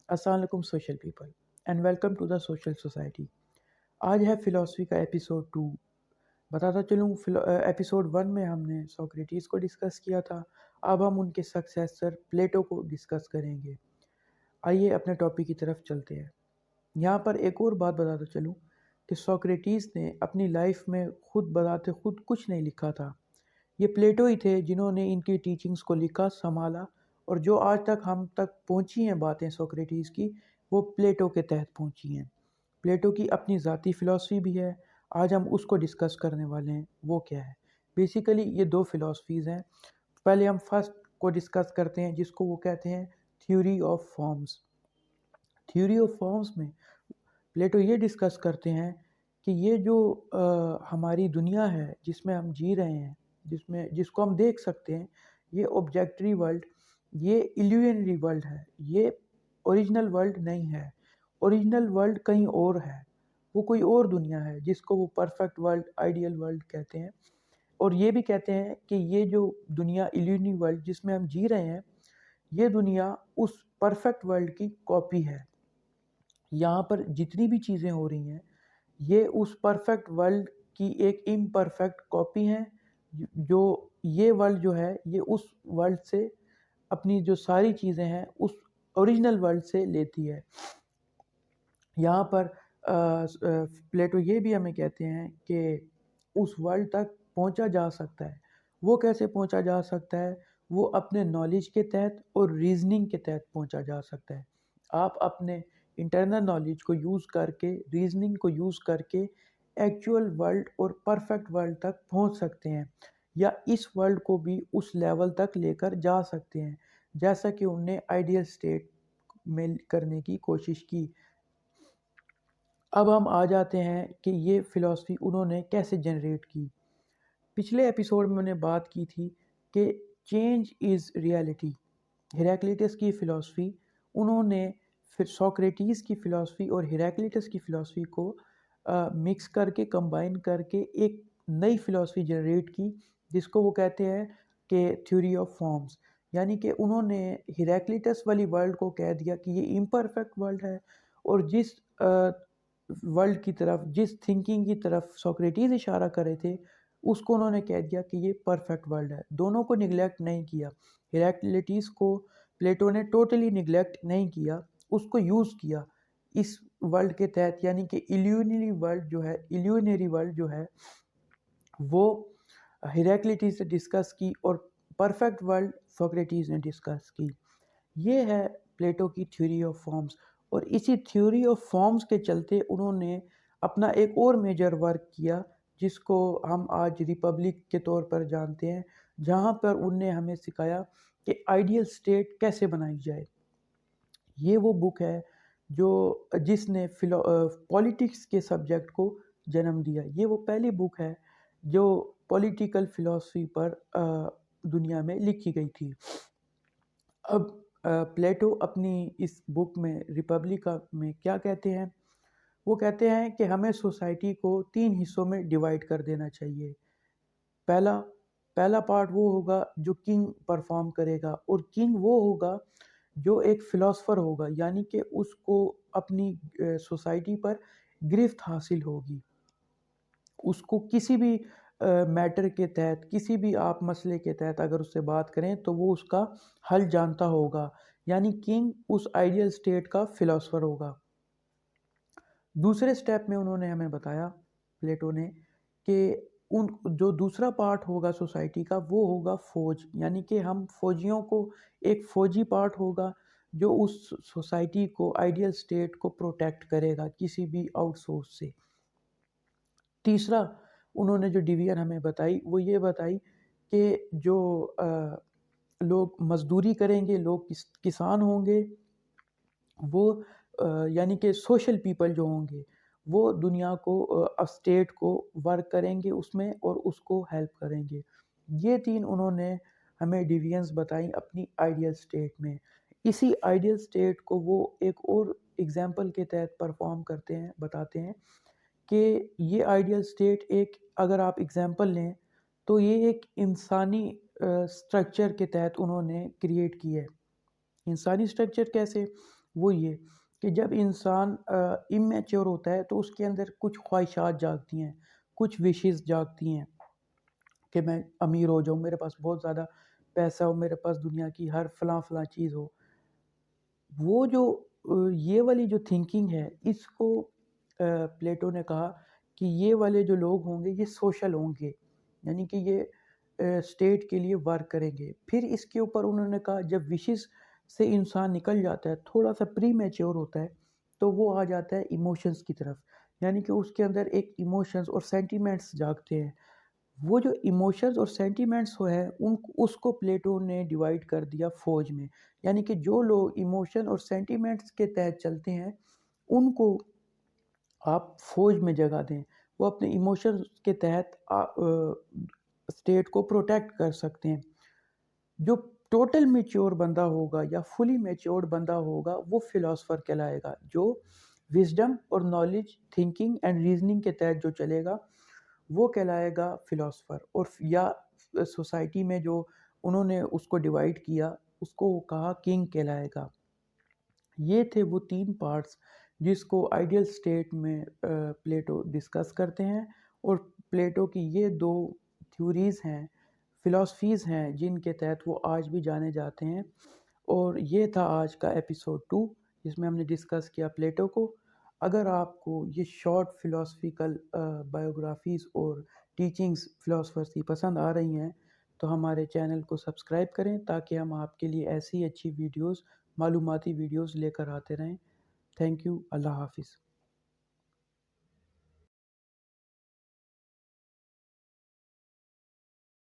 السلام علیکم social people and welcome to the social society. آج ہے فلاسفی کا ایپیسوڈ 2۔ بتاتا چلوں ایپیسوڈ 1 میں ہم نے سوکریٹیز کو ڈسکس کیا تھا، اب ہم ان کے سکسیسر پلیٹو کو ڈسکس کریں گے۔ آئیے اپنے ٹاپک کی طرف چلتے ہیں۔ یہاں پر ایک اور بات بتاتا چلوں کہ سوکریٹیز نے اپنی لائف میں خود بذات خود کچھ نہیں لکھا تھا، یہ پلیٹو ہی تھے جنہوں نے ان کی ٹیچنگز کو لکھا، سنبھالا، اور جو آج تک ہم تک پہنچی ہیں باتیں سوکریٹیز کی، وہ پلیٹو کے تحت پہنچی ہیں۔ پلیٹو کی اپنی ذاتی فلاسفی بھی ہے، آج ہم اس کو ڈسکس کرنے والے ہیں۔ وہ کیا ہے؟ بیسیکلی یہ دو فلاسفیز ہیں۔ پہلے ہم فرسٹ کو ڈسکس کرتے ہیں، جس کو وہ کہتے ہیں theory of forms. Theory of forms میں پلیٹو یہ ڈسکس کرتے ہیں کہ یہ جو ہماری دنیا ہے جس میں ہم جی رہے ہیں، جس کو ہم دیکھ سکتے ہیں، یہ آبجیکٹری ورلڈ، یہ ایلیوژنری ورلڈ ہے، یہ اوریجنل ورلڈ نہیں ہے۔ اوریجنل ورلڈ کہیں اور ہے، وہ کوئی اور دنیا ہے جس کو وہ پرفیکٹ ورلڈ، آئیڈیل ورلڈ کہتے ہیں۔ اور یہ بھی کہتے ہیں کہ یہ جو دنیا ایلیوژنری ورلڈ جس میں ہم جی رہے ہیں، یہ دنیا اس پرفیکٹ ورلڈ کی کاپی ہے۔ یہاں پر جتنی بھی چیزیں ہو رہی ہیں، یہ اس پرفیکٹ ورلڈ کی ایک امپرفیکٹ کاپی ہیں، جو یہ ورلڈ جو ہے یہ اس ورلڈ سے اپنی جو ساری چیزیں ہیں اس اوریجنل ورلڈ سے لیتی ہے۔ یہاں پر پلیٹو یہ بھی ہمیں کہتے ہیں کہ اس ورلڈ تک پہنچا جا سکتا ہے۔ وہ کیسے پہنچا جا سکتا ہے؟ وہ اپنے نالج کے تحت اور ریزننگ کے تحت پہنچا جا سکتا ہے۔ آپ اپنے انٹرنل نالج کو یوز کر کے، ریزننگ کو یوز کر کے ایکچول ورلڈ اور پرفیکٹ ورلڈ تک پہنچ سکتے ہیں، یا اس ورلڈ کو بھی اس لیول تک لے کر جا سکتے ہیں جیسا کہ انہوں نے آئیڈیل اسٹیٹ میں کرنے کی کوشش کی۔ اب ہم آ جاتے ہیں کہ یہ فلاسفی انہوں نے کیسے جنریٹ کی۔ پچھلے ایپیسوڈ میں نے بات کی تھی کہ چینج از ریالٹی، ہیراکلیٹس کی فلاسفی، انہوں نے پھر سوکریٹیز کی فلاسفی اور ہیراکلیٹس کی فلاسفی کو مکس کر کے، کمبائن کر کے ایک نئی فلاسفی جنریٹ کی، جس کو وہ کہتے ہیں کہ تھیوری آف فارمز۔ یعنی کہ انہوں نے ہیراکلیٹس والی ورلڈ کو کہہ دیا کہ یہ امپرفیکٹ ورلڈ ہے، اور جس ورلڈ کی طرف، جس تھنکنگ کی طرف سوکریٹیز اشارہ کر رہے تھے، اس کو انہوں نے کہہ دیا کہ یہ پرفیکٹ ورلڈ ہے۔ دونوں کو نگلیکٹ نہیں کیا، ہیراکلیٹس کو پلیٹو نے ٹوٹلی نگلیکٹ نہیں کیا، اس کو یوز کیا اس ورلڈ کے تحت۔ یعنی کہ ایلیوژنری ورلڈ جو ہے وہ ہیراکلیٹس سے ڈسکس کی، اور پرفیکٹ ورلڈ سوکریٹیز نے ڈسکس کی۔ یہ ہے پلیٹو کی تھیوری آف فارمز، اور اسی تھیوری آف فارمز کے چلتے انہوں نے اپنا ایک اور میجر ورک کیا، جس کو ہم آج ریپبلک کے طور پر جانتے ہیں، جہاں پر انہوں نے ہمیں سکھایا کہ آئیڈیل اسٹیٹ کیسے بنائی جائے۔ یہ وہ بک ہے جس نے پولیٹکس کے سبجیکٹ کو جنم دیا۔ یہ وہ پہلی بک ہے جو پولیٹیکل فلاسفی پر دنیا میں لکھی گئی تھی۔ اب پلیٹو اپنی اس بک میں ریپبلکا میں کیا کہتے ہیں؟ وہ کہتے ہیں کہ ہمیں سوسائٹی کو 3 حصوں میں ڈیوائیڈ کر دینا چاہیے۔ پہلا پارٹ وہ ہوگا جو کنگ پرفارم کرے گا، اور کنگ وہ ہوگا جو ایک فلاسفر ہوگا، یعنی کہ اس کو اپنی سوسائٹی پر گرفت حاصل ہوگی۔ اس کو کسی بھی میٹر کے تحت، کسی بھی آپ مسئلے کے تحت اگر اس سے بات کریں تو وہ اس کا حل جانتا ہوگا، یعنی کنگ اس آئیڈیل اسٹیٹ کا فلاسفر ہوگا۔ دوسرے سٹیپ میں انہوں نے ہمیں بتایا، پلیٹو نے، کہ جو دوسرا پارٹ ہوگا سوسائٹی کا وہ ہوگا فوج، یعنی کہ ہم فوجیوں کو، ایک فوجی پارٹ ہوگا جو اس سوسائٹی کو، آئیڈیل اسٹیٹ کو پروٹیکٹ کرے گا کسی بھی آؤٹ سورس سے۔ تیسرا انہوں نے جو ڈویژن ہمیں بتائی وہ یہ بتائی کہ جو لوگ مزدوری کریں گے، لوگ کسان ہوں گے، وہ یعنی کہ سوشل پیپل جو ہوں گے، وہ دنیا کو، اسٹیٹ کو ورک کریں گے اس میں، اور اس کو ہیلپ کریں گے۔ یہ 3 انہوں نے ہمیں ڈویژنز بتائیں اپنی آئیڈیل اسٹیٹ میں۔ اسی آئیڈیل اسٹیٹ کو وہ ایک اور ایگزامپل کے تحت پرفارم کرتے ہیں، بتاتے ہیں کہ یہ آئیڈیل اسٹیٹ ایک، اگر آپ ایگزامپل لیں تو یہ ایک انسانی سٹرکچر کے تحت انہوں نے کریٹ کی ہے۔ انسانی سٹرکچر کیسے؟ وہ یہ کہ جب انسان امیچور ہوتا ہے تو اس کے اندر کچھ خواہشات جاگتی ہیں، کچھ وشز جاگتی ہیں کہ میں امیر ہو جاؤں، میرے پاس بہت زیادہ پیسہ ہو، میرے پاس دنیا کی ہر فلاں فلاں چیز ہو۔ وہ جو یہ والی جو تھنکنگ ہے، اس کو پلیٹو نے کہا کہ یہ والے جو لوگ ہوں گے یہ سوشل ہوں گے، یعنی کہ یہ اسٹیٹ کے لیے ورک کریں گے۔ پھر اس کے اوپر انہوں نے کہا جب وشز سے انسان نکل جاتا ہے، تھوڑا سا پری میچور ہوتا ہے، تو وہ آ جاتا ہے ایموشنز کی طرف، یعنی کہ اس کے اندر ایک ایموشنز اور سینٹیمنٹس جاگتے ہیں۔ وہ جو ایموشنز اور سینٹیمنٹس ہے اس کو پلیٹو نے ڈیوائڈ کر دیا فوج میں، یعنی کہ جو لوگ ایموشن اور سینٹیمنٹس کے تحت چلتے ہیں ان کو آپ فوج میں جگہ دیں، وہ اپنے ایموشنز کے تحت اسٹیٹ کو پروٹیکٹ کر سکتے ہیں۔ جو ٹوٹل میچور بندہ ہوگا یا فلی میچورڈ بندہ ہوگا وہ فلاسفر کہلائے گا، جو وزڈم اور نالج، تھنکنگ اینڈ ریزننگ کے تحت جو چلے گا وہ کہلائے گا فلاسفر۔ اور یا سوسائٹی میں جو انہوں نے اس کو ڈیوائڈ کیا اس کو کہا کنگ کہلائے گا۔ یہ تھے وہ 3 پارٹس جس کو آئیڈیل اسٹیٹ میں پلیٹو ڈسکس کرتے ہیں، اور پلیٹو کی یہ 2 تھیوریز ہیں، فلاسفیز ہیں جن کے تحت وہ آج بھی جانے جاتے ہیں۔ اور یہ تھا آج کا ایپیسوڈ 2 جس میں ہم نے ڈسکس کیا پلیٹو کو۔ اگر آپ کو یہ شارٹ فلاسفیکل بایوگرافیز اور ٹیچنگز فلاسفرز کی پسند آ رہی ہیں تو ہمارے چینل کو سبسکرائب کریں تاکہ ہم آپ کے لیے ایسی اچھی ویڈیوز، معلوماتی ویڈیوز لے کر آتے رہیں۔ تھینک یو، اللہ حافظ۔